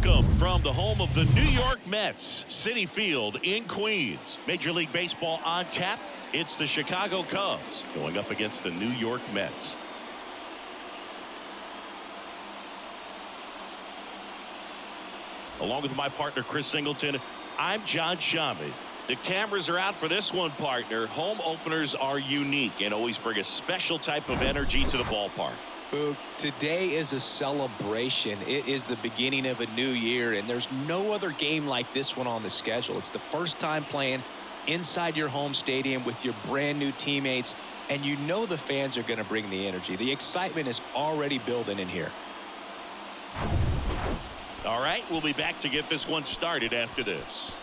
Welcome from the home of the New York Mets, Citi Field in Queens. Major League Baseball on tap. It's the Chicago Cubs going up against the New York Mets. Along with my partner, Chris Singleton, I'm John Shammy. The cameras are out for this one, partner. Home openers are unique and always bring a special type of energy to the ballpark. Today is a celebration. It is the beginning of a new year, and there's no other game like this one on the schedule. It's the first time playing inside your home stadium with your brand new teammates, and you know the fans are going to bring the energy. The excitement is already building in here. All right, we'll be back to get this one started after this.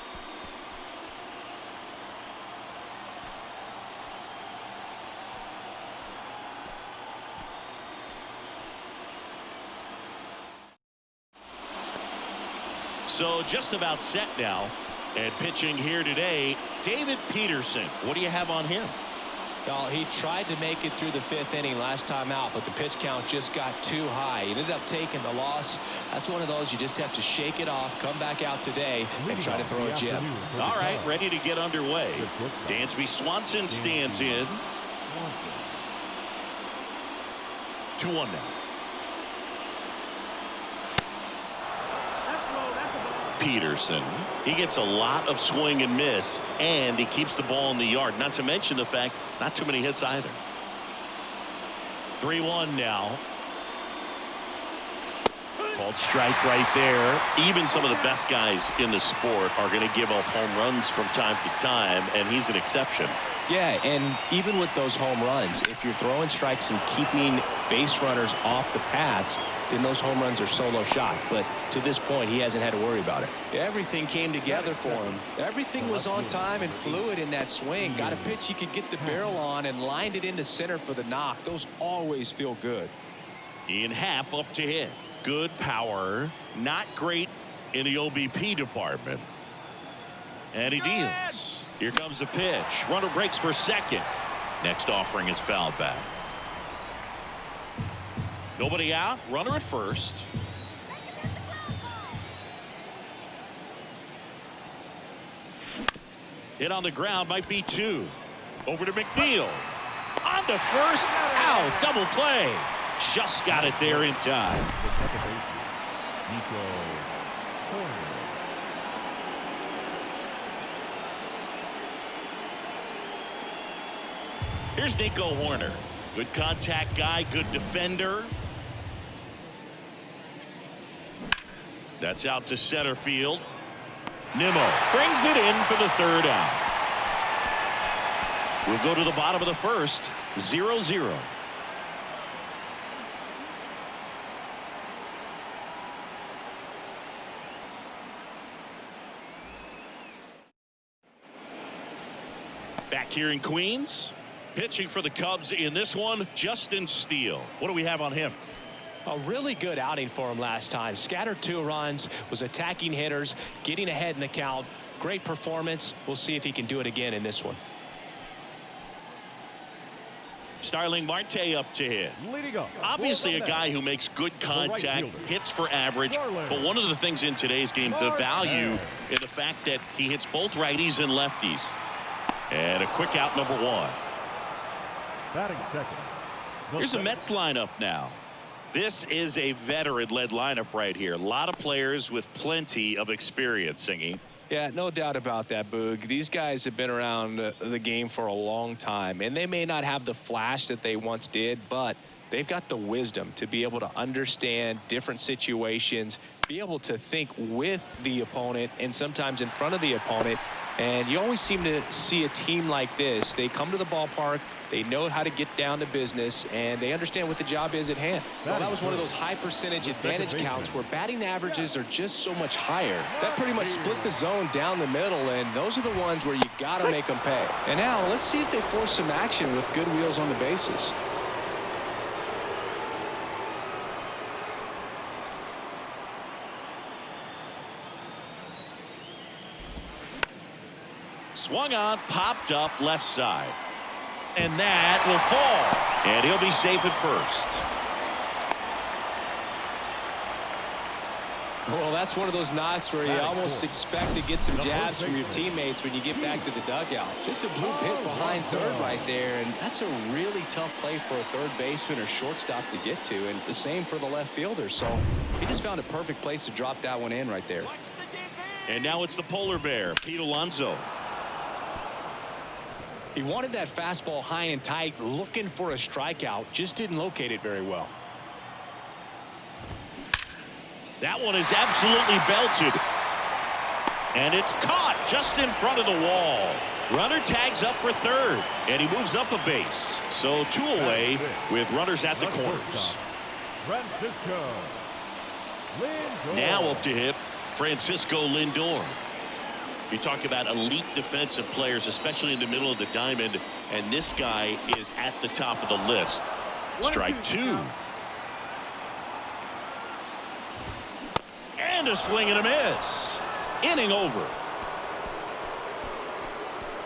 So just about set now, and pitching here today, David Peterson. What do you have on him? Well, he tried to make it through the fifth inning last time out, but the pitch count just got too high. He ended up taking the loss. That's one of those you just have to shake it off, come back out today, and try to throw a gem. All right, ready to get underway. Dansby Swanson stands in. 2-1 now. Peterson. He gets a lot of swing and miss, and he keeps the ball in the yard. Not to mention the fact, not too many hits either. 3-1 now. Called strike right there. Even some of the best guys in the sport are going to give up home runs from time to time, and he's an exception. Yeah, and even with those home runs, if you're throwing strikes and keeping base runners off the paths, then those home runs are solo shots. But to this point, he hasn't had to worry about it. Everything came together for him. Everything was on time and fluid in that swing. Got a pitch he could get the barrel on and lined it into center for the knock. Those always feel good. Ian Happ up to hit. Good power. Not great in the OBP department. And he deals. Here comes the pitch. Runner breaks for second. Next offering is fouled back. Nobody out. Runner at first. Hit on the ground. Might be two. Over to McNeil. On to first. Out. Double play. Just got it there in time. Here's Nico Horner. Good contact guy, good defender. That's out to center field. Nimmo brings it in for the third out. We'll go to the bottom of the first. 0-0. Back here in Queens. Pitching for the Cubs in this one, Justin Steele. What do we have on him? A really good outing for him last time. Scattered 2 runs, was attacking hitters, getting ahead in the count. Great performance. We'll see if he can do it again in this one. Starling Marte up to hit. Obviously a guy who makes good contact, hits for average, but one of the things in today's game, the value in the fact that he hits both righties and lefties. And a quick out, number 1. Batting second. Here's the Mets lineup now. This is a veteran-led lineup right here. A lot of players with plenty of experience, Singy. Yeah, no doubt about that, Boog. These guys have been around the game for a long time, and they may not have the flash that they once did, but they've got the wisdom to be able to understand different situations, be able to think with the opponent and sometimes in front of the opponent. And you always seem to see a team like this. They come to the ballpark, they know how to get down to business, and they understand what the job is at hand. Well, that was one of those high percentage advantage counts where batting averages are just so much higher. That pretty much split the zone down the middle, and those are the ones where you got to make them pay. And now let's see if they force some action with good wheels on the bases. Swung on, popped up left side. And that will fall. And he'll be safe at first. Well, that's one of those knocks where you almost expect to get some jabs from your teammates when you get back to the dugout. Just a blue hit behind third right there, and that's a really tough play for a third baseman or shortstop to get to, and the same for the left fielder. So he just found a perfect place to drop that one in right there. And now it's the polar bear, Pete Alonso. He wanted that fastball high and tight, looking for a strikeout, just didn't locate it very well. That one is absolutely belted. And it's caught just in front of the wall. Runner tags up for third, and he moves up a base. So 2 away with runners at the corners. Now up to hit Francisco Lindor. You talk about elite defensive players, especially in the middle of the diamond, and this guy is at the top of the list. Strike 2. And a swing and a miss. Inning over.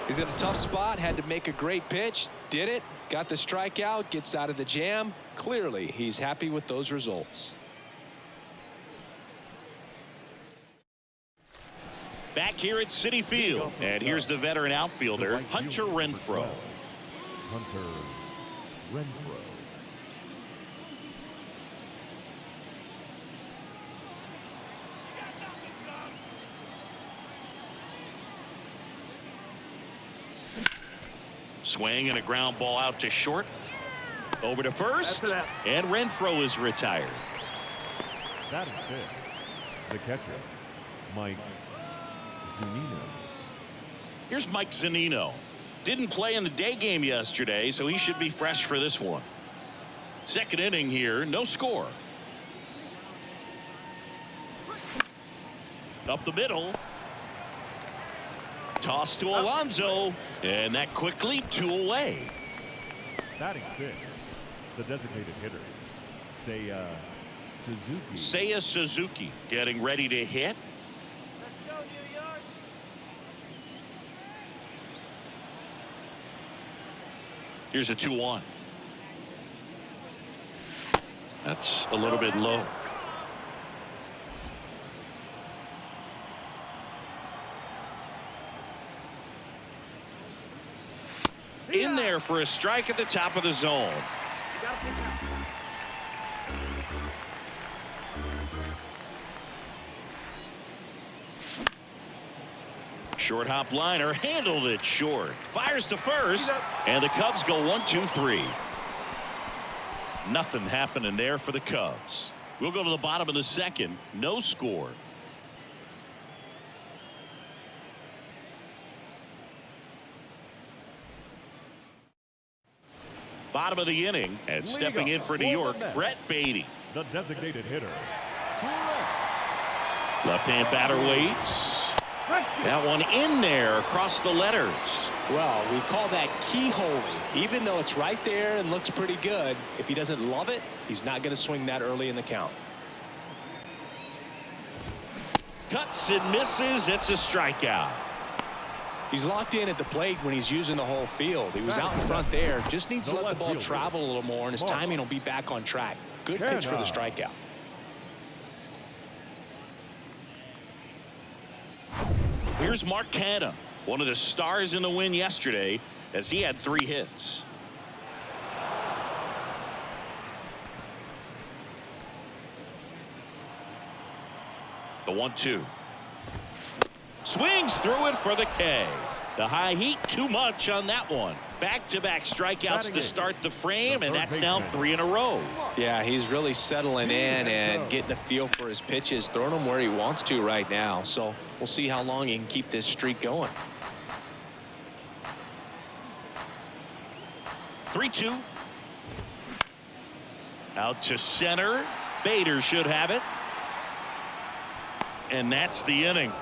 He's in a tough spot, had to make a great pitch, did it, got the strikeout, gets out of the jam. Clearly, he's happy with those results. Back here at Citi Field, and here's the veteran outfielder, Hunter Renfroe. Hunter Renfroe. Swing and a ground ball out to short. Over to first, and Renfroe is retired. That is it. The catcher, Mike Zunino. Here's Mike Zunino. Didn't play in the day game yesterday, so he should be fresh for this one. Second inning here, no score. Up the middle. Toss to Alonso, and that quickly 2 away. Batting 6, the designated hitter, Seiya Suzuki. Seiya Suzuki getting ready to hit. Let's go, New York. Here's a 2-1. That's a little bit low. In there for a strike at the top of the zone. Short hop liner, handled it short. Fires to first, and the Cubs go 1-2-3. Nothing happening there for the Cubs. We'll go to the bottom of the second. No score. Bottom of the inning, and stepping in for New York, Brett Beatty. The designated hitter. Left-hand batter waits. That one in there across the letters. Well, we call that keyholing. Even though it's right there and looks pretty good, if he doesn't love it, he's not going to swing that early in the count. Cuts and misses. It's a strikeout. He's locked in at the plate when he's using the whole field. He was out in front there. Just needs to let the ball travel a little more, and his timing will be back on track. Good pitch for the strikeout. Here's Mark Canha, one of the stars in the win yesterday, as he had 3 hits. The 1-2. Swings through it for the K. The high heat, too much on that one. Back-to-back strikeouts to start the frame, and that's now 3 in a row. Yeah, he's really settling in and getting a feel for his pitches, throwing them where he wants to right now. So we'll see how long he can keep this streak going. 3-2. Out to center. Bader should have it. And that's the inning.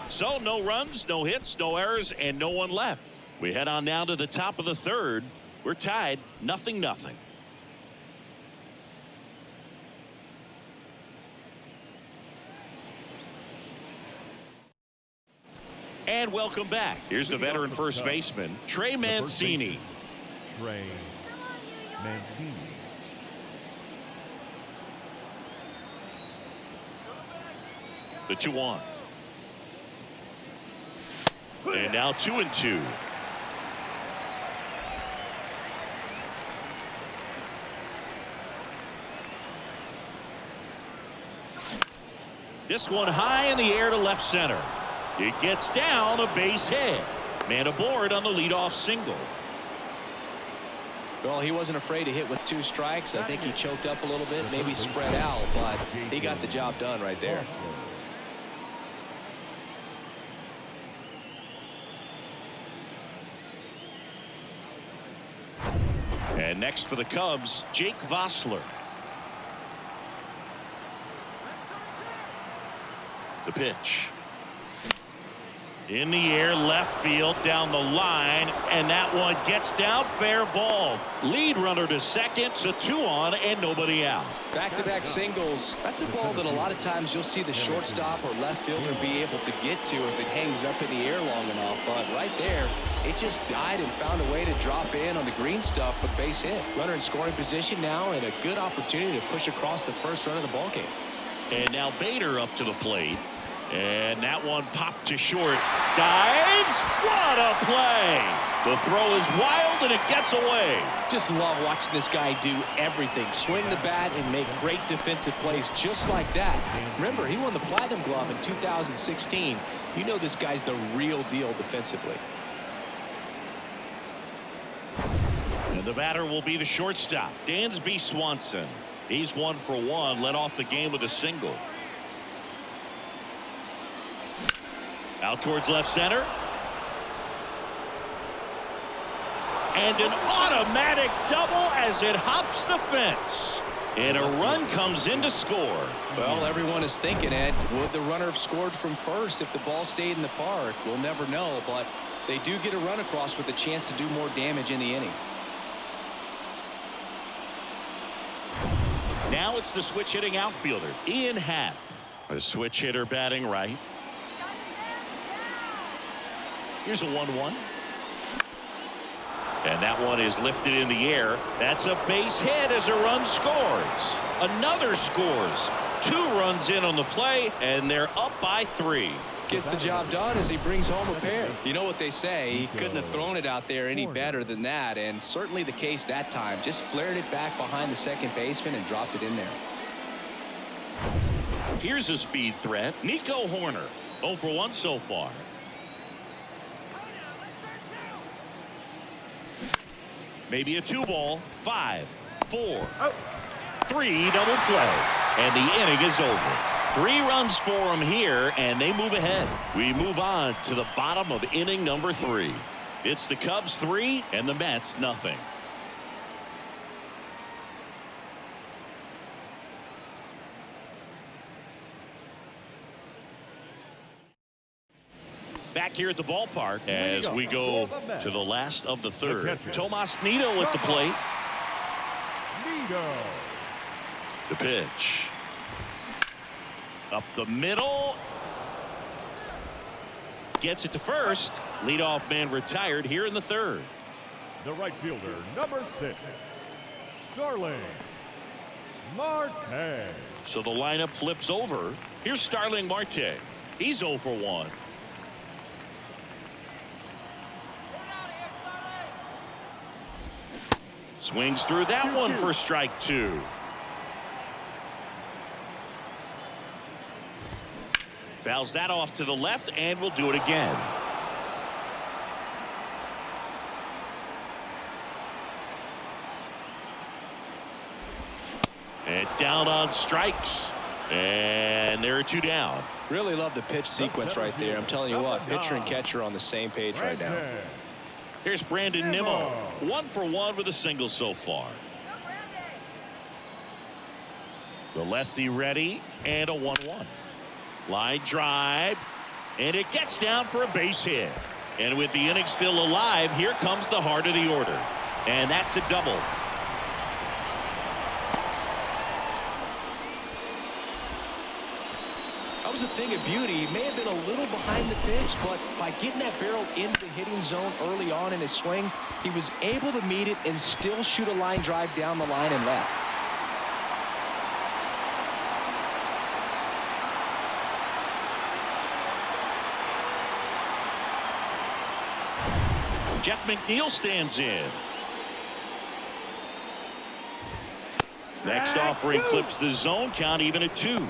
So no runs, no hits, no errors, and no one left. We head on now to the top of the third. We're tied 0-0. And welcome back. Here's the veteran first baseman, Trey Mancini. Trey Mancini. The 2-1. And now 2-2. This one high in the air to left center. It gets down, a base hit. Man aboard on the leadoff single. Well, he wasn't afraid to hit with 2 strikes. I think he choked up a little bit, maybe spread out, but he got the job done right there. And next for the Cubs, Jake Vossler. The pitch. In the air, left field, down the line, and that one gets down, fair ball. Lead runner to second, so 2 on and nobody out. Back-to-back singles. That's a ball that a lot of times you'll see the shortstop or left fielder be able to get to if it hangs up in the air long enough. But right there, it just died and found a way to drop in on the green stuff with a base hit. Runner in scoring position now and a good opportunity to push across the first run of the ballgame. And now Bader up to the plate. And that one popped to short. Dives. What a play. The throw is wild and it gets away. Just love watching this guy do everything. Swing the bat and make great defensive plays just like that. Remember, he won the Platinum Glove in 2016. You know this guy's the real deal defensively. And the batter will be the shortstop, Dansby Swanson. He's 1 for 1, led off the game with a single. Out towards left center. And an automatic double as it hops the fence. And a run comes in to score. Well, everyone is thinking, Ed, would the runner have scored from first if the ball stayed in the park? We'll never know, but they do get a run across with a chance to do more damage in the inning. Now it's the switch hitting outfielder, Ian Happ. A switch hitter batting right. Here's a 1-1. And that one is lifted in the air. That's a base hit as a run scores. Another scores. 2 runs in on the play, and they're up by 3. Gets the job done as he brings home a pair. You know what they say, he couldn't have thrown it out there any better than that, and certainly the case that time. Just flared it back behind the second baseman and dropped it in there. Here's a speed threat, Nico Horner. 0 for 1 so far. Maybe a 2-ball. 5, 4, 3 double play. And the inning is over. 3 runs for them here, and they move ahead. We move on to the bottom of inning number 3. It's the Cubs 3 and the Mets nothing. Back here at the ballpark as we go to the last of the 3rd. Tomas Nido at the plate. The pitch. Up the middle. Gets it to first. Leadoff man retired here in the 3rd. The right fielder, number 6, Starling Marte. So the lineup flips over. Here's Starling Marte. He's 0 for 1. Swings through that one for strike 2. Fouls that off to the left and will do it again. And down on strikes. And there are 2 down. Really love the pitch sequence right there. I'm telling you what, pitcher and catcher on the same page right now. Here's Brandon Nimmo. 1 for 1 with a single so far. The lefty ready and a 1-1. Line drive, and it gets down for a base hit. And with the inning still alive, here comes the heart of the order. And that's a double. That was a thing of beauty. He may have been a little behind the pitch, but by getting that barrel into the hitting zone early on in his swing, he was able to meet it and still shoot a line drive down the line and left. Jeff McNeil stands in. Next offering clips the zone count even at 2.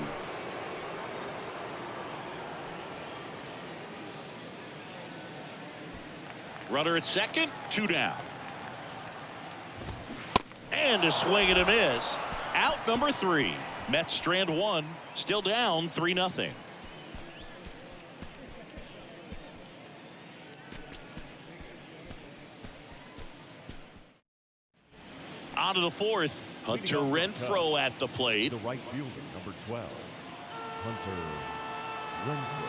Runner at second, 2 down. And a swing and a miss. Out number 3. Mets strand 1, still down 3-0. On to the 4th. Hunter Renfroe at the plate. The right fielder, number 12, Hunter Renfroe.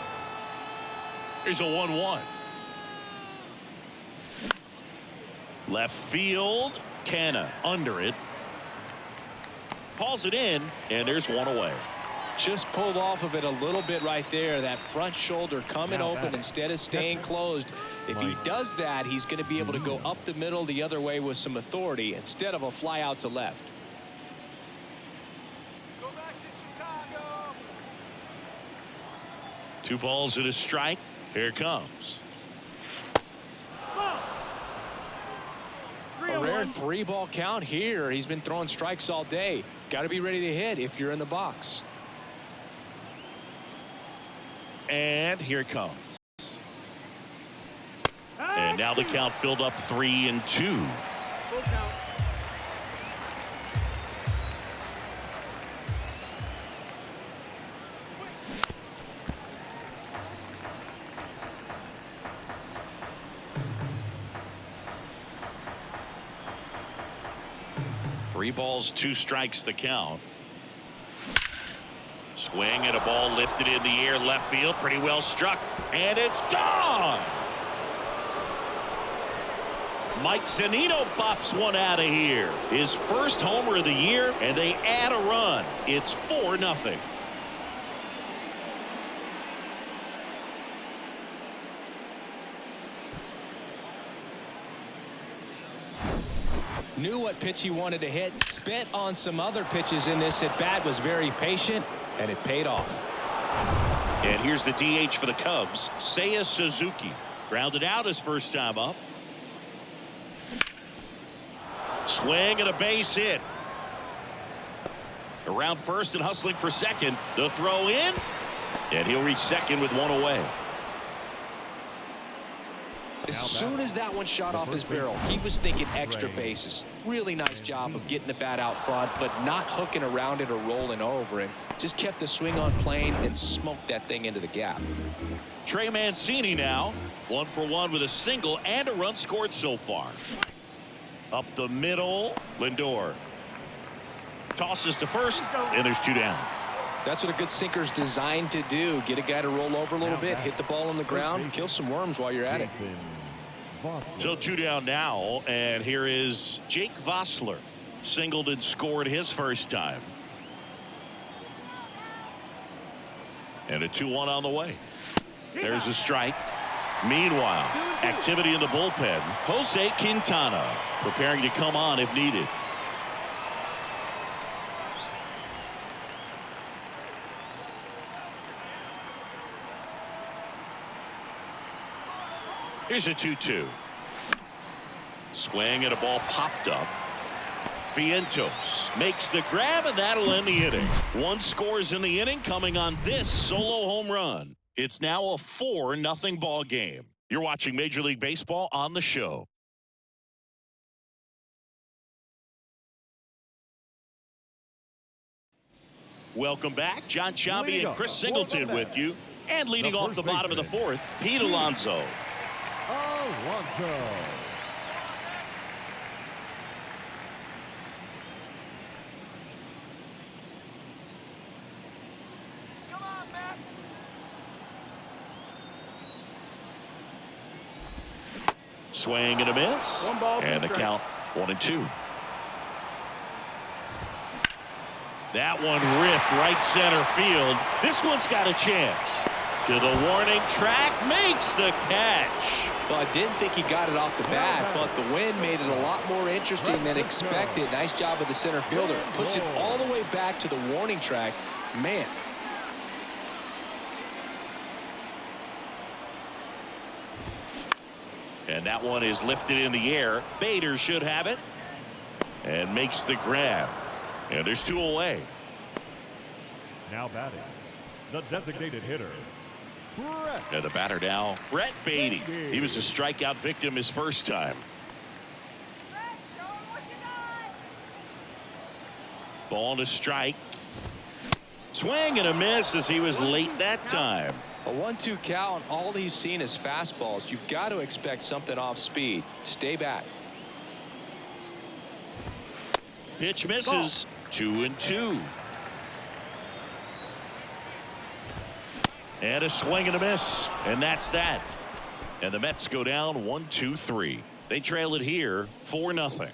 Here's a 1-1. Left field. Canna under it. Pulls it in, and there's 1 away. Just pulled off of it a little bit right there. That front shoulder coming open instead of staying closed. If he does that, he's going to be able to go up the middle the other way with some authority instead of a fly out to left. Go back to Chicago. 2 balls and a strike. Here it comes. A rare 3-ball count here. He's been throwing strikes all day. Got to be ready to hit if you're in the box. And here it comes. And now the count filled up 3-2. Full count. Three balls, 2 strikes the count. Swing and a ball lifted in the air left field. Pretty well struck. And it's gone. Mike Zunino bops one out of here. His first homer of the year, and they add a run. It's 4-0. Knew what pitch he wanted to hit. Spent on some other pitches in this at bat. Was very patient, and it paid off. And here's the DH for the Cubs, Seiya Suzuki. Grounded out his first time up. Swing and a base hit. Around first and hustling for second. The throw in, and he'll reach second with 1 away. As soon as that one shot off his barrel, he was thinking extra bases. Really nice job of getting the bat out front, but not hooking around it or rolling over it. Just kept the swing on plane and smoked that thing into the gap. Trey Mancini now, 1 for 1 with a single and a run scored so far. Up the middle, Lindor tosses to first, and there's 2 down. That's what a good sinker's designed to do. Get a guy to roll over a little bit, hit the ball on the ground, kill some worms while you're at it. So 2 down now, and here is Jake Vossler. Singled and scored his first time. And a 2-1 on the way. There's a strike. Meanwhile, activity in the bullpen. Jose Quintana preparing to come on if needed. Here's a 2-2. Swing and a ball popped up. Vientos makes the grab, and that'll end the inning. 1 scores in the inning coming on this solo home run. It's now a 4-0 ball game. You're watching Major League Baseball on the show. Welcome back. John Sciambi and Chris Singleton with you. And leading off the bottom of the 4th, Pete Alonso. Alonso. Come on, Matt. Swing and a miss. 1 ball, 2 and the strikes. count 1-2. That one ripped right center field. This one's got a chance. To the warning track, makes the catch. Well, I didn't think he got it off the bat, but the wind made it a lot more interesting than expected. Nice job of the center fielder. Puts it all the way back to the warning track. Man. And that one is lifted in the air. Bader should have it. And makes the grab. And there's 2 away. Now batting, the designated hitter, Brett. And the batter now, Brett Beatty. He was a strikeout victim his first time. Ball to strike. Swing and a miss as he was late that time. A 1-2 count. All he's seen is fastballs. You've got to expect something off speed. Stay back. Pitch misses. 2-2. And a swing and a miss. And that's that. And the Mets go down 1-2-3. They trail it here 4-0.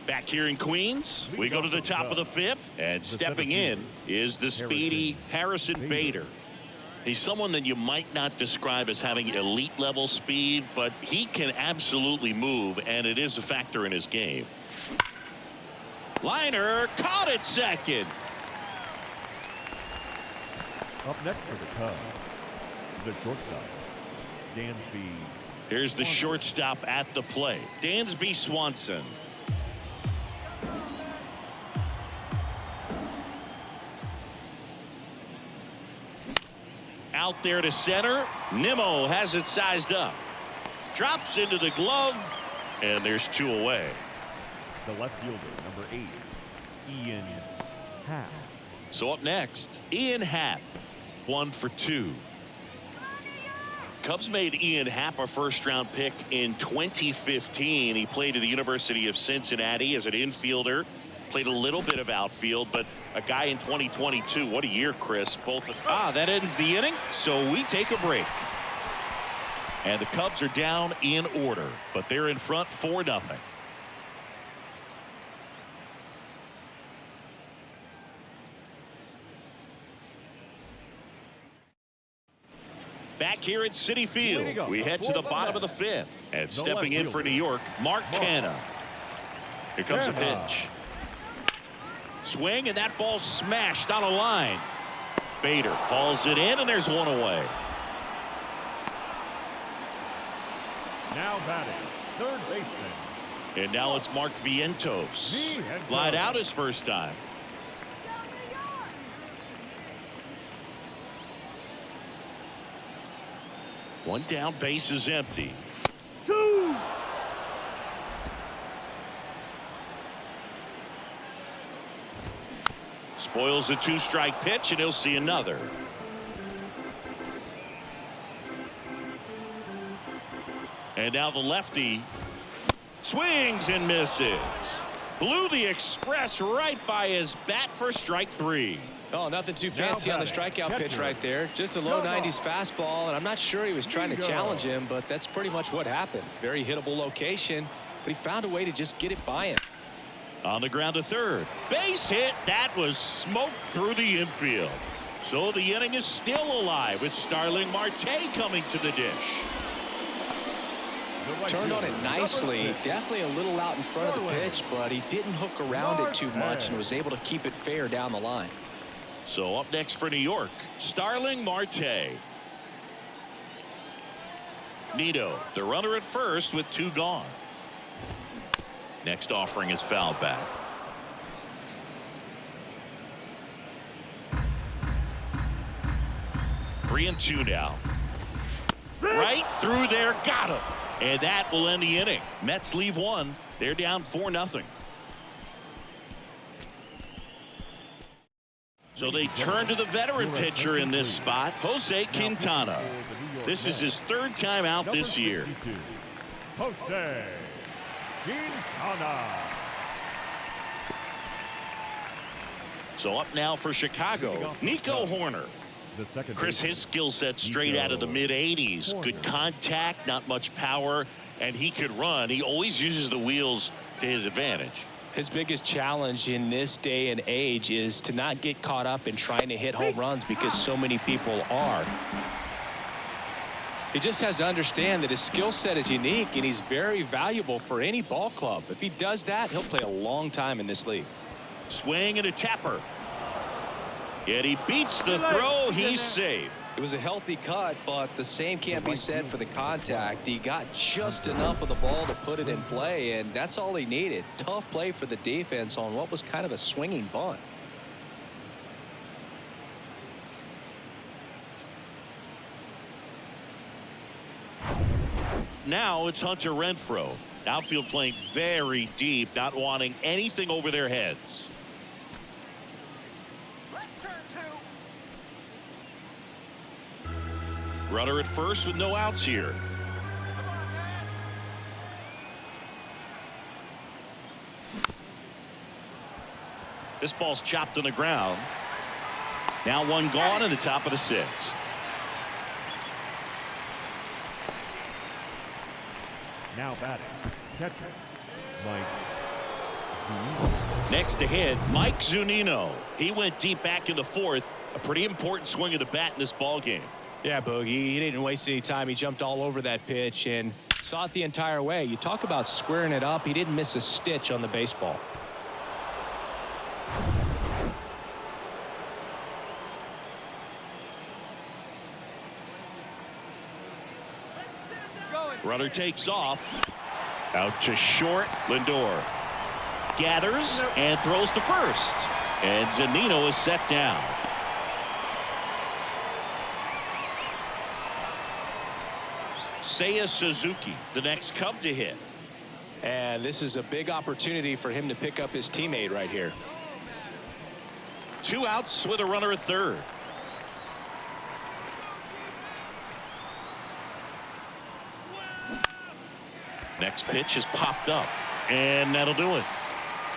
Back here in Queens, we go to the top of the 5th, and stepping in is the speedy Harrison Bader. He's someone that you might not describe as having elite level speed, but he can absolutely move, and it is a factor in his game. Liner caught at second. Up next for the Cubs, the shortstop, Dansby. Here's the shortstop at the plate, Dansby Swanson. Out there to center. Nimmo has it sized up. Drops into the glove. And there's 2 away. The left fielder, number 8, Ian Happ. So up next, Ian Happ. 1 for 2. Cubs made Ian Happ a first-round pick in 2015. He played at the University of Cincinnati as an infielder. Played a little bit of outfield, but a guy in 2022. What a year, Chris. That ends the inning, so we take a break. And the Cubs are down in order, but they're in front 4-0. Back here at Citi Field, we head to the bottom of the 5th. And stepping in for New York, Mark Canha. Here comes the pitch. Swing, and that ball smashed on a line. Bader hauls it in, and there's 1 away. Now batting, third baseman. And now it's Mark Vientos. Glide out his first time. One down, base is empty. 2. Spoils the 2-strike pitch, and he'll see another. And now the lefty swings and misses. Blew the express right by his bat for strike 3. Oh, nothing too fancy on the strikeout pitch right there. Just a low 90s fastball, and I'm not sure he was trying to challenge him, but that's pretty much what happened. Very hittable location, but he found a way to just get it by him. On the ground to third. Base hit. That was smoked through the infield. So the inning is still alive with Starling Marte coming to the dish. Turned on it nicely. Definitely a little out in front of the pitch, but he didn't hook around it too much and was able to keep it fair down the line. So up next for New York, Starling Marte. Nito, the runner at first with 2 gone. Next offering is fouled back. Three and 2 now. Right through there, got him. And that will end the inning. Mets leave 1. They're down 4-0. So they turn to the veteran pitcher in this spot, Jose Quintana. This is his 3rd time out this year. Jose Quintana. So up now for Chicago, Nico Hoerner. Chris, his skill set straight out of the mid-80s. Good contact, not much power, and he could run. He always uses the wheels to his advantage. His biggest challenge in this day and age is to not get caught up in trying to hit home runs because so many people are. He just has to understand that his skill set is unique and he's very valuable for any ball club. If he does that, he'll play a long time in this league. Swing and a tapper. And he beats the throw. He's safe. It was a healthy cut, but the same can't be said for the contact. He got just enough of the ball to put it in play, and that's all he needed. Tough play for the defense on what was kind of a swinging bunt. Now it's Hunter Renfroe. Outfield playing very deep, not wanting anything over their heads. Let's turn two. Runner at first with no outs here. Come on, man. This ball's chopped on the ground. Now one gone in the top of the sixth. Now batting, catcher, Mike Zunino. Next to hit, Mike Zunino. He went deep back in the fourth. A pretty important swing of the bat in this ball game. Yeah, Boogie, he didn't waste any time. He jumped all over that pitch and saw it the entire way. You talk about squaring it up. He didn't miss a stitch on the baseball. It's going. Runner takes off. Out to short. Lindor gathers and throws to first. And Zunino is set down. Seiya Suzuki, the next Cub to hit. And this is a big opportunity for him to pick up his teammate right here. 2 outs with a runner at third. Next pitch is popped up, and that'll do it.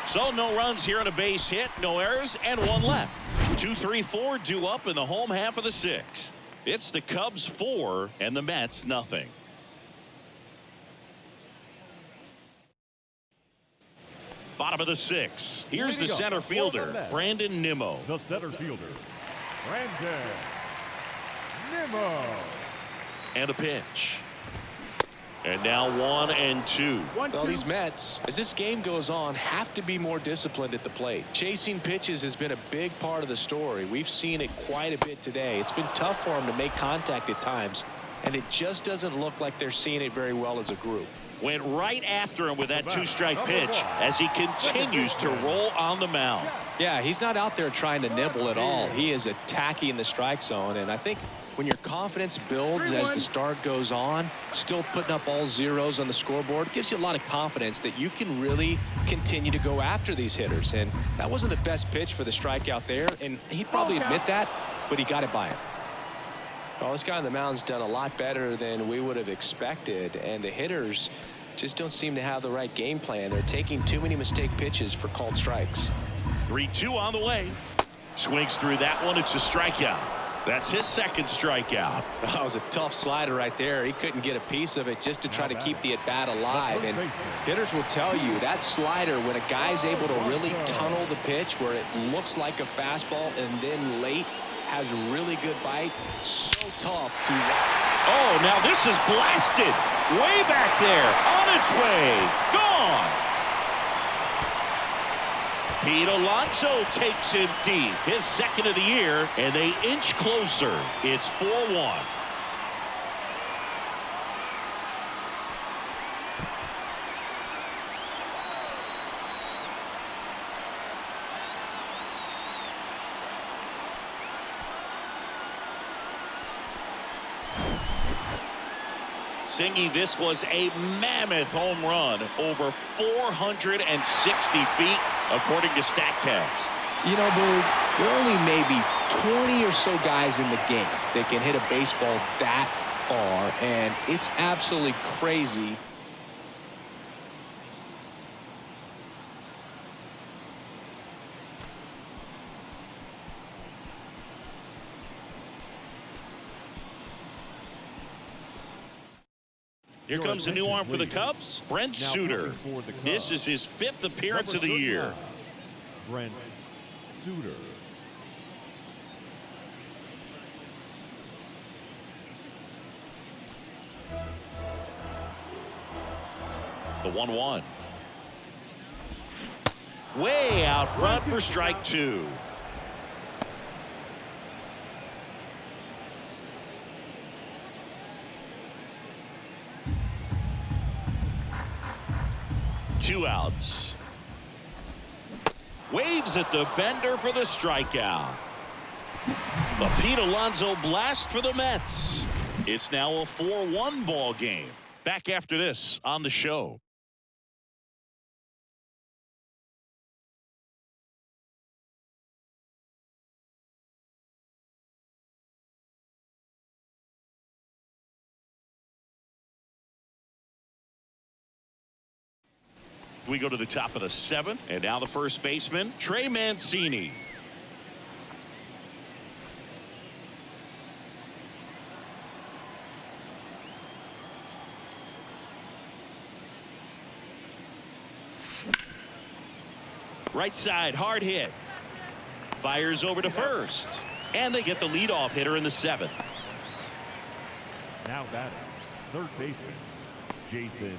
So no runs here on a base hit, no errors, and 1 left. 2, 3, 4 due up in the home half of the sixth. It's the Cubs 4 and the Mets nothing. Bottom of the sixth. Here's the center fielder, Brandon Nimmo. The center fielder, Brandon Nimmo. And a pitch. And now 1 and 2. Well, these Mets, as this game goes on, have to be more disciplined at the plate. Chasing pitches has been a big part of the story. We've seen it quite a bit today. It's been tough for them to make contact at times, and it just doesn't look like they're seeing it very well as a group. Went right after him with that 2-strike pitch as he continues to roll on the mound. Yeah, he's not out there trying to nibble at all. He is attacking the strike zone, and I think when your confidence builds as the start goes on, still putting up all zeros on the scoreboard, gives you a lot of confidence that you can really continue to go after these hitters. And that wasn't the best pitch for the strikeout there, and he'd probably admit that, but he got it by him. Well, this guy on the mound's done a lot better than we would have expected, and the hitters just don't seem to have the right game plan. They're taking too many mistake pitches for called strikes. 3-2 on the way. Swings through that one. It's a strikeout. That's his second strikeout. That was a tough slider right there. He couldn't get a piece of it just to try to keep the at-bat alive. And hitters will tell you that slider, when a guy's able to really tunnel the pitch where it looks like a fastball and then late has a really good bite, so tough to... Oh, now this is blasted. Way back there. On its way. Gone. Pete Alonso takes him deep. His second of the year, and they inch closer. It's 4-1. Singy, this was a mammoth home run, over 460 feet, according to StatCast. You know, Boog, there are only maybe 20 or so guys in the game that can hit a baseball that far, and it's absolutely crazy. Here comes a new arm for the Cubs, Brent Suter. This is his 5th appearance of the year. Brent Suter. The 1-1. Way out front for strike 2. 2 outs. Waves at the bender for the strikeout. A Pete Alonso blast for the Mets. It's now a 4-1 ball game. Back after this on the show. We go to the top of the 7th, and now the first baseman, Trey Mancini. Right side, hard hit. Fires over to first. And they get the leadoff hitter in the 7th. Now batting, third baseman, Jason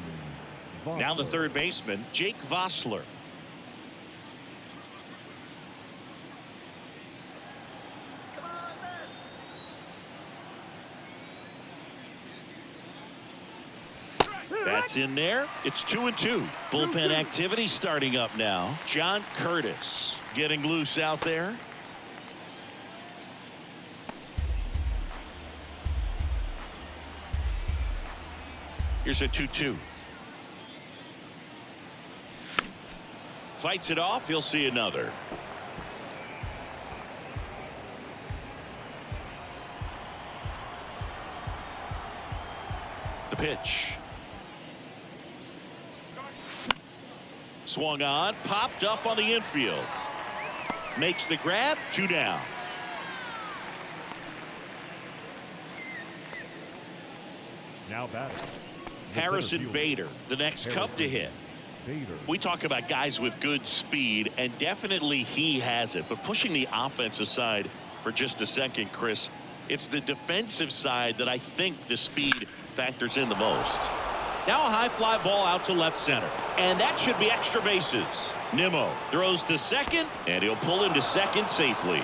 Vossler. Now the third baseman, Jake Vossler. That's in there. It's 2-2. Bullpen activity starting up now. John Curtis getting loose out there. Here's a 2-2. Fights it off. He'll see another. The pitch. Swung on, popped up on the infield. Makes the grab, 2 down. Now batting, Harrison Bader, the next Cub to hit. We talk about guys with good speed, and definitely he has it. But pushing the offense aside for just a second, Chris, it's the defensive side that I think the speed factors in the most. Now a high fly ball out to left center. And that should be extra bases. Nimmo throws to second, and he'll pull into second safely.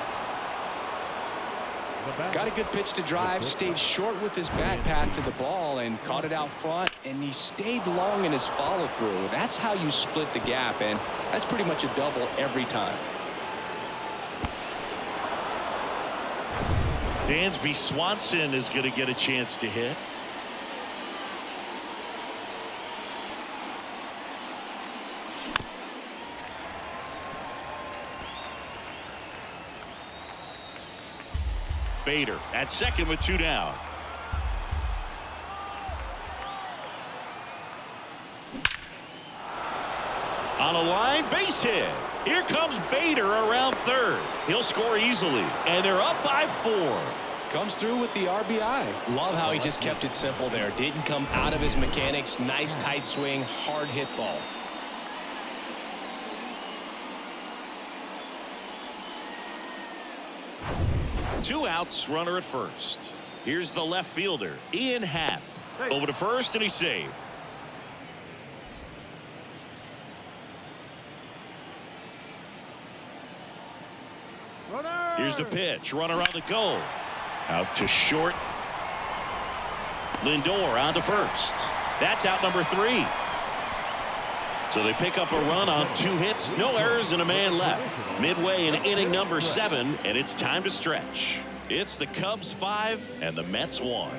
Got a good pitch to drive, stayed short with his back path to the ball and caught it out front, and he stayed long in his follow through. That's how you split the gap, and that's pretty much a double every time. Dansby Swanson is going to get a chance to hit. Bader at second with 2 down. On a line, base hit. Here comes Bader around third. He'll score easily, and they're up by 4. Comes through with the RBI. Love how he just kept it simple there. Didn't come out of his mechanics. Nice tight swing, hard hit ball. Two outs, runner at first. Here's the left fielder, Ian Happ. Over to first, and he's safe. Here's the pitch. Runner on the goal. Out to short. Lindor on to first. That's out number 3. So they pick up a run on 2 hits, no errors, and a man left. Midway in inning number 7, and it's time to stretch. It's the Cubs 5 and the Mets 1.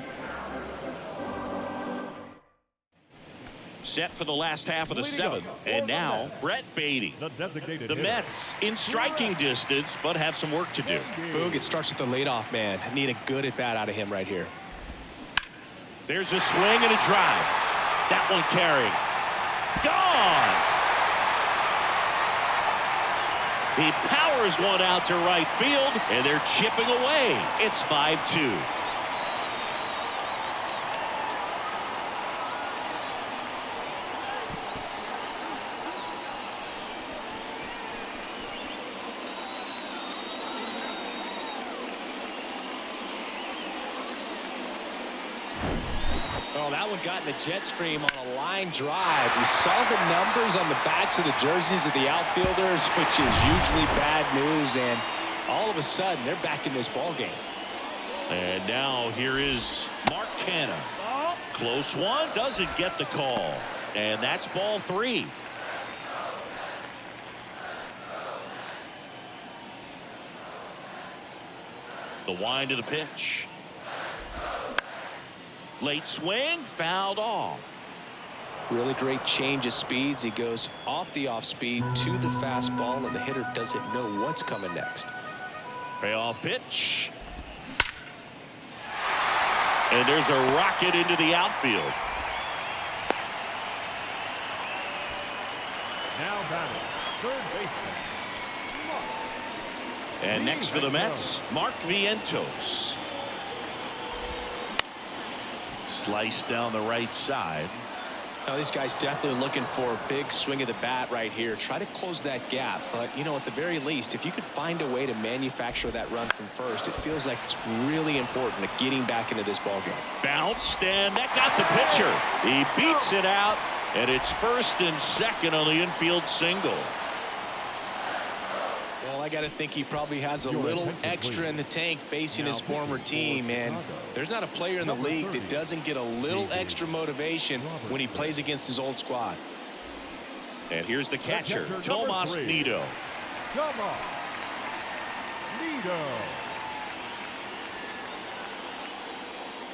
Set for the last half of the 7th, and now Brett Beatty. The Mets in striking distance, but have some work to do. Boog, it starts with the leadoff man. Need a good at bat out of him right here. There's a swing and a drive. That one carrying. Gone. He powers one out to right field, and they're chipping away. It's 5-2. Oh, that one got in the jet stream on a line drive. We saw the numbers on the backs of the jerseys of the outfielders, which is usually bad news, and all of a sudden they're back in this ball game. And now here is Mark Canha. Close one, doesn't get the call. And that's ball 3. The wind of the pitch. Late swing, fouled off. Really great change of speeds. He goes off the off speed to the fastball, and the hitter doesn't know what's coming next. Payoff pitch. And there's a rocket into the outfield. Now batting, third baseman. And next for the Mets, Mark Vientos. Slice down the right side. Now, these guys definitely looking for a big swing of the bat right here. Try to close that gap. But, you know, at the very least, if you could find a way to manufacture that run from first, it feels like it's really important to getting back into this ballgame. Bounced, and that got the pitcher. He beats it out, and it's first and second on the infield single. Well, I got to think he probably has a little extra in the tank facing his former team, and there's not a player in the league that doesn't get a little extra motivation when he plays against his old squad. And here's the catcher, Tomas Nido. Tomas Nido.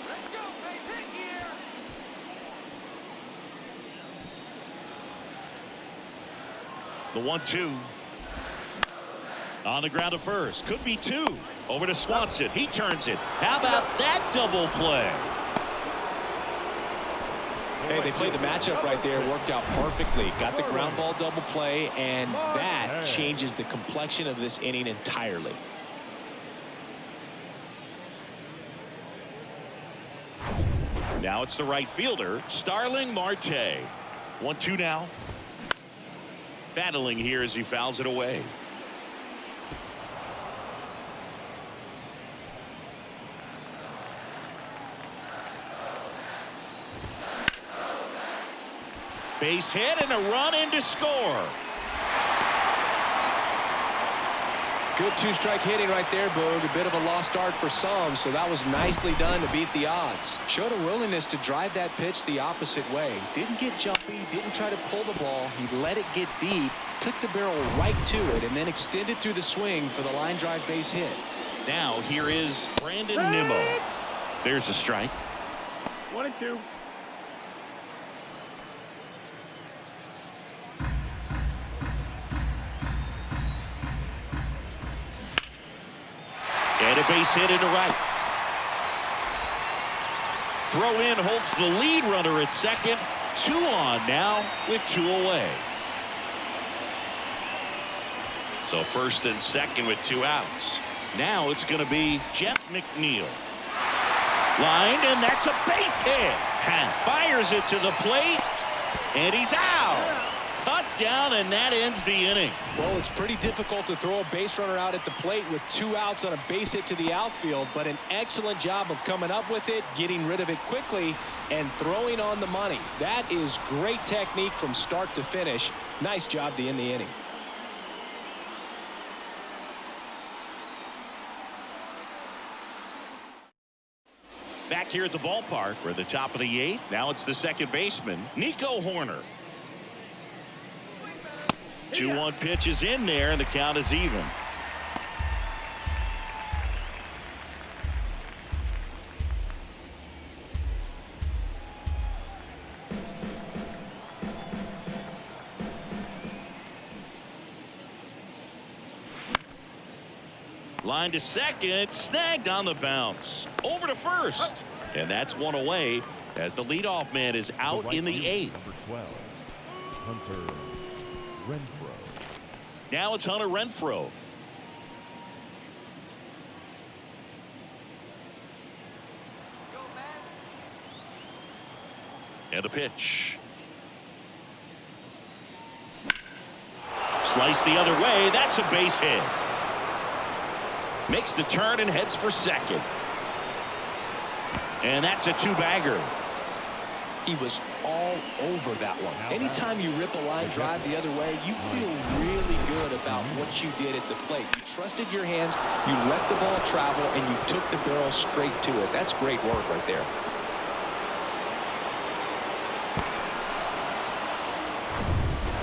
Let's go, base hit here. The 1-2. On the ground to first. Could be two. Over to Swanson. He turns it. How about that double play? Hey, they played the matchup right there. Worked out perfectly. Got the ground ball double play, and that changes the complexion of this inning entirely. Now it's the right fielder, Starling Marte. 1-2 now. Battling here as he fouls it away. Base hit and a run in to score. Good two-strike hitting right there, Boog. A bit of a lost start for some, so that was nicely done to beat the odds. Showed a willingness to drive that pitch the opposite way. Didn't get jumpy, didn't try to pull the ball. He let it get deep, took the barrel right to it, and then extended through the swing for the line drive base hit. Now here is Brandon Nimmo. There's a strike. 1-2. And a base hit into right. Throw in holds the lead runner at second. 2 on now with 2 away. So first and second with 2 outs. Now it's going to be Jeff McNeil. Lined, and that's a base hit. Fires it to the plate, and he's out. Cut down, and that ends the inning. Well, it's pretty difficult to throw a base runner out at the plate with 2 outs on a base hit to the outfield, but an excellent job of coming up with it, getting rid of it quickly, and throwing on the money. That is great technique from start to finish. Nice job to end the inning. Back here at the ballpark, we're at the top of the 8th. Now it's the second baseman, Nico Horner. 2-1 pitch is in there, and the count is even. Line to second, snagged on the bounce. Over to first, and that's 1 away as the leadoff man is out in the 8th. Number 12, Hunter Renfroe. Now it's Hunter Renfroe. And a pitch. Slice the other way. That's a base hit. Makes the turn and heads for second. And that's a 2-bagger. He was all over that one. Anytime you rip a line drive the other way, you feel really good about what you did at the plate. You trusted your hands, you let the ball travel, and you took the barrel straight to it. That's great work right there.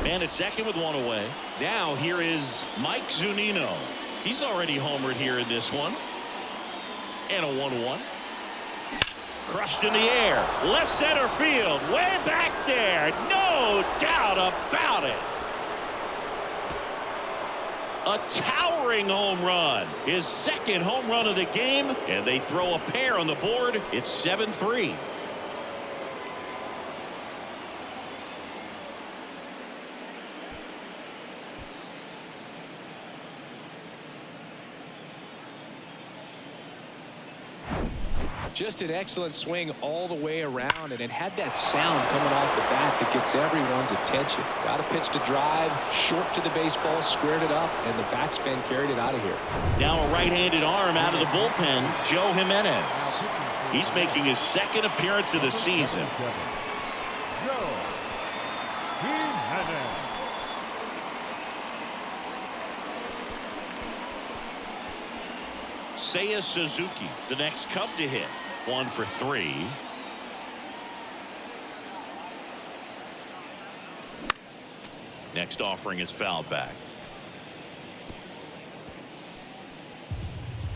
Man at second with 1 away. Now here is Mike Zunino. He's already homered here in this one. And a 1-1. Crushed in the air. Left center field. Way back there. No doubt about it. A towering home run. His second home run of the game. And they throw a pair on the board. It's 7-3. Just an excellent swing all the way around, and it had that sound coming off the bat that gets everyone's attention. Got a pitch to drive, short to the baseball, squared it up, and the backspin carried it out of here. Now a right-handed arm out of the bullpen, Joe Jimenez. He's making his second appearance of the season. Joe Jimenez. Seiya Suzuki, the next Cub to hit. 1 for 3. Next offering is fouled back.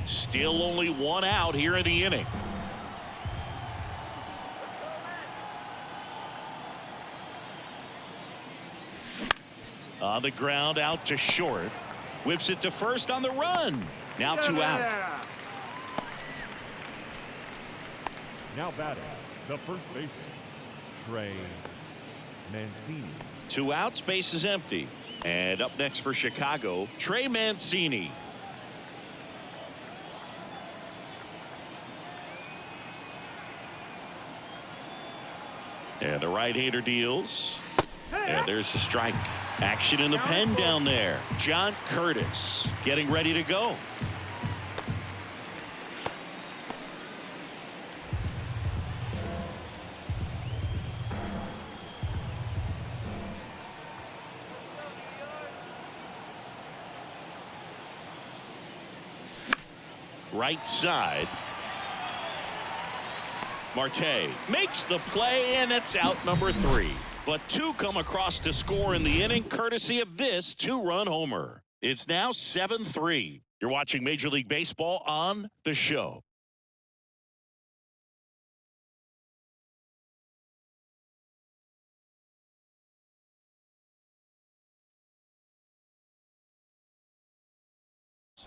Still only 1 out here in the inning. On the ground, out to short. Whips it to first on the run. Now 2 out. Now batting, the first baseman, Trey Mancini. 2 out, space is empty. And up next for Chicago, Trey Mancini. And the right-hander deals. And there's the strike. Action in the pen down there. John Curtis getting ready to go. Right side. Marte makes the play, and it's out number 3. But 2 come across to score in the inning, courtesy of this 2-run homer. It's now 7-3. You're watching Major League Baseball on The Show.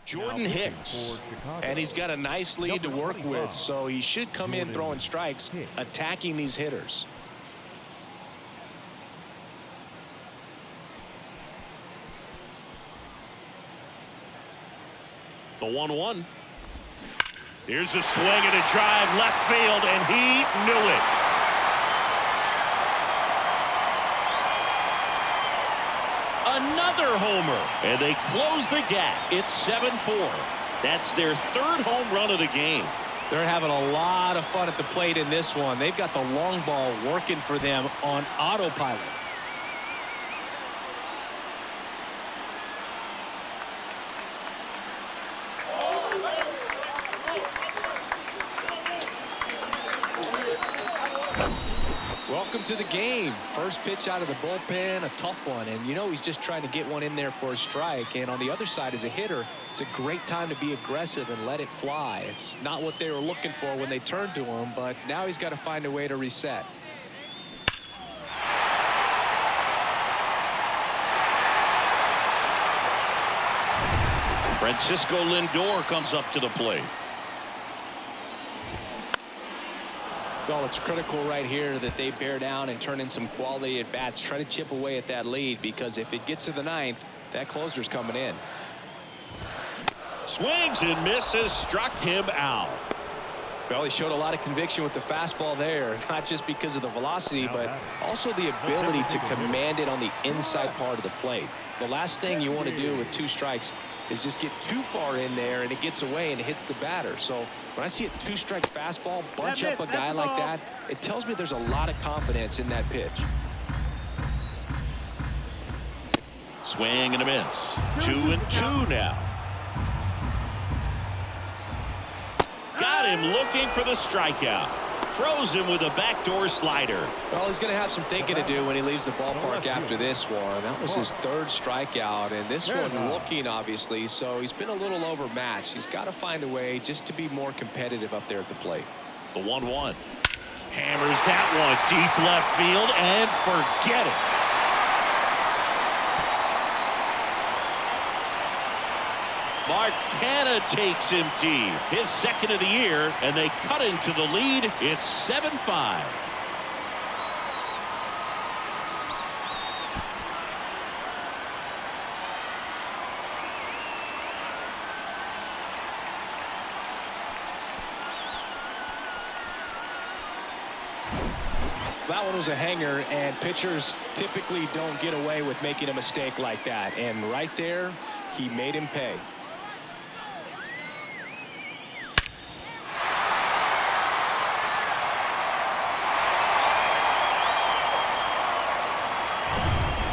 Jordan Hicks. And he's got a nice lead to work with, so he should come in throwing strikes, attacking these hitters. The 1-1. Here's a swing and a drive left field, and he knew it. Another homer, and they close the gap. It's 7-4. That's their 3rd home run of the game. They're having a lot of fun at the plate in this one. They've got the long ball working for them on autopilot. Welcome to the game. First pitch out of the bullpen, a tough one, and you know he's just trying to get one in there for a strike. And on the other side, as a hitter, it's a great time to be aggressive and let it fly. It's not what they were looking for when they turned to him, but now he's got to find a way to reset. Francisco Lindor comes up to the plate. Well, it's critical right here that they bear down and turn in some quality at bats. Try to chip away at that lead, because if it gets to the 9th, that closer's coming in. Swings and misses, struck him out. Well, he showed a lot of conviction with the fastball there, not just because of the velocity, but also the ability to command it on the inside part of the plate. The last thing you want to do with 2 strikes is just get too far in there and it gets away and it hits the batter. So when I see a 2-strike fastball bunch up a guy like that, it tells me there's a lot of confidence in that pitch. Swing and a miss. 2-2 now. Got him looking for the strikeout. Throws him with a backdoor slider. Well, he's going to have some thinking to do when he leaves the ballpark after this one. That was his third strikeout, and this one looking, obviously, so he's been a little overmatched. He's got to find a way just to be more competitive up there at the plate. The 1-1. Hammers that one deep left field, and forget it. Mark Hanna takes him deep. His second of the year, and they cut into the lead. It's 7-5. That one was a hanger, and pitchers typically don't get away with making a mistake like that. And right there, he made him pay.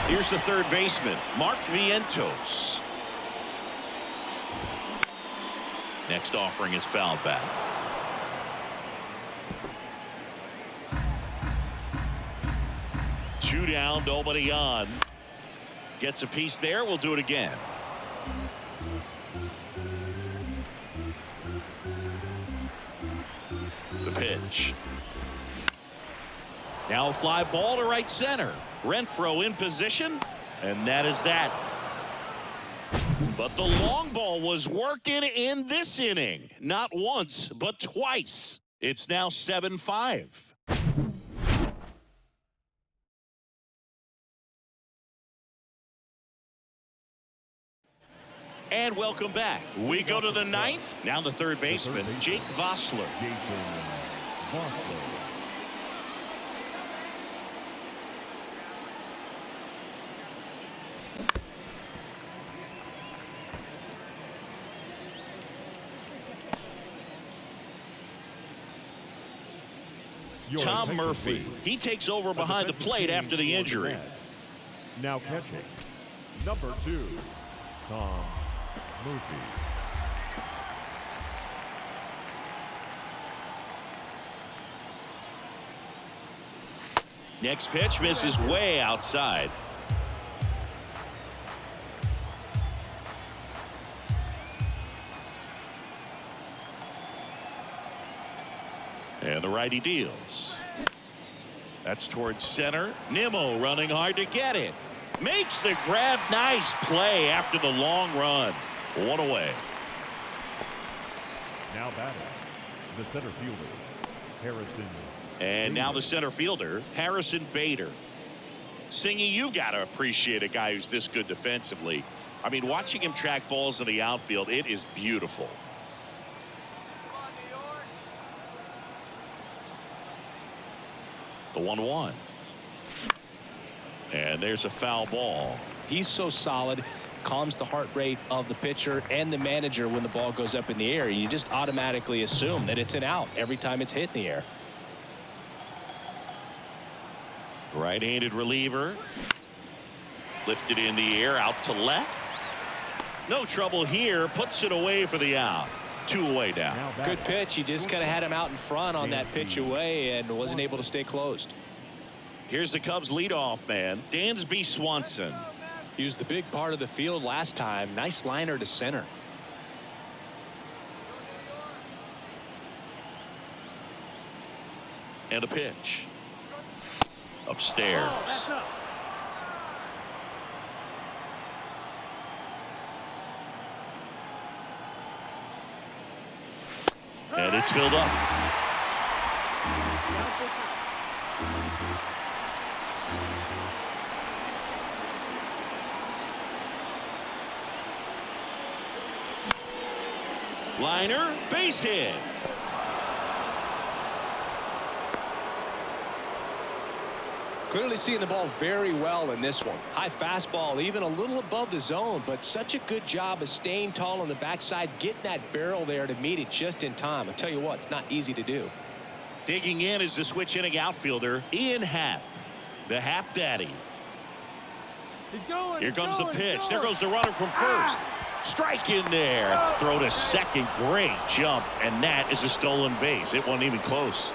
Here's the third baseman, Mark Vientos. Next offering is fouled back. Two down, nobody on. Gets a piece there. We'll do it again. The pitch. Now a fly ball to right center. Renfroe in position, and that is that. But the long ball was working in this inning. Not once, but twice. It's now 7-5. And welcome back. We go to the ninth. Now the third baseman, Jake Vossler. Tom Murphy. He takes over behind the plate after the injury. Now catching, number 2, Tom Murphy. Next pitch misses way outside. And the righty deals. That's towards center. Nimmo running hard to get it. Makes the grab. Nice play after the long run. One away. Now batting, the center fielder, Harrison. And now the center fielder, Harrison Bader. Singy, you got to appreciate a guy who's this good defensively. I mean, watching him track balls in the outfield, it is beautiful. The 1-1. And there's a foul ball. He's so solid, calms the heart rate of the pitcher and the manager when the ball goes up in the air. You just automatically assume that it's an out every time it's hit in the air. Right-handed reliever. Lifted in the air, out to left. No trouble here. Puts it away for the out. 2 away down. Good pitch. He just kind of had him out in front on that pitch away and wasn't able to stay closed. Here's the Cubs leadoff man, Dansby Swanson. He was the big part of the field last time. Nice liner to center. And a pitch. Upstairs. And it's filled up. Liner, base hit. Clearly seeing the ball very well in this one. High fastball, even a little above the zone, but such a good job of staying tall on the backside, getting that barrel there to meet it just in time. I'll tell you what, it's not easy to do. Digging in is the switch inning outfielder, Ian Happ, the Happ Daddy. Here comes the pitch. There goes the runner from first. Strike in there. Throw to second. Great jump. And that is a stolen base. It wasn't even close.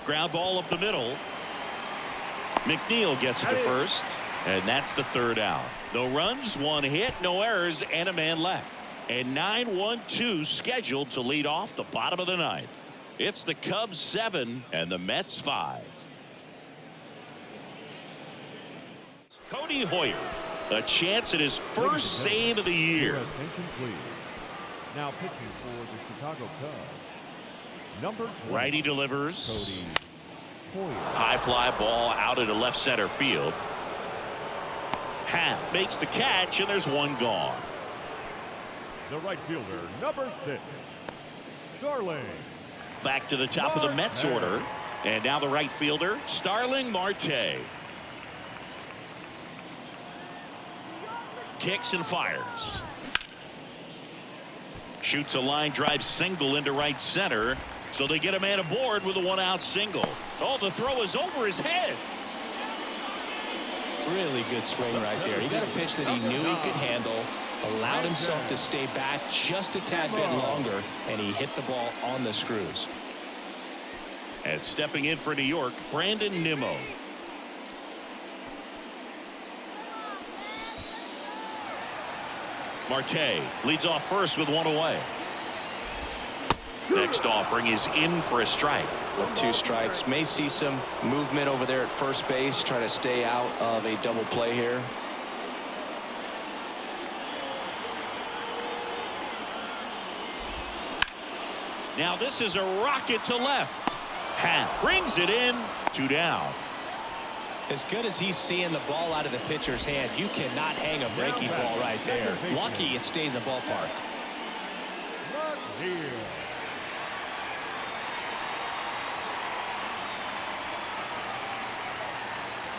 ground ball up the middle. McNeil gets it to first, and that's the third out. No runs, one hit, no errors, and a man left. And 9-1-2 scheduled to lead off the bottom of the ninth. It's the Cubs 7 and the Mets 5. Cody Hoyer, a chance at his first save of the year. Attention, please. Now pitching for the Chicago Cubs, number 20, Righty delivers. Cody Hoyer. High fly ball out into left center field. Happ makes the catch, and there's one gone. The right fielder, number 6, Starling. Back to the top of the Mets order. And now the right fielder, Starling Marte. Kicks and fires. Shoots a line drive single into right center. So they get a man aboard with a one-out single. Oh, the throw is over his head. Really good swing right there. He got a pitch that he knew he could handle, allowed himself to stay back just a tad bit longer, and he hit the ball on the screws. And stepping in for New York, Brandon Nimmo. Marte leads off first with one away. Next offering is in for a strike. With 2 strikes, may see some movement over there at first base, try to stay out of a double play here. Now this is a rocket to left. Happ brings it in. 2 down. As good as he's seeing the ball out of the pitcher's hand, you cannot hang a breaking ball right there. Lucky it stayed in the ballpark.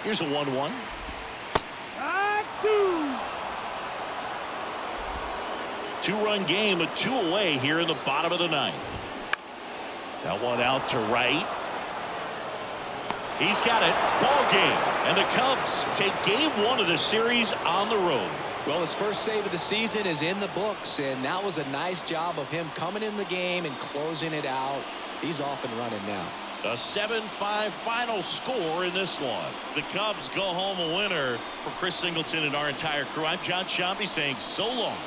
Here's a 1-1. 2-run game with 2 away here in the bottom of the ninth. That one out to right. He's got it. Ball game. And the Cubs take game 1 of the series on the road. Well, his first save of the season is in the books, and that was a nice job of him coming in the game and closing it out. He's off and running now. A 7-5 final score in this one. The Cubs go home a winner. For Chris Singleton and our entire crew, I'm John Shambi saying so long.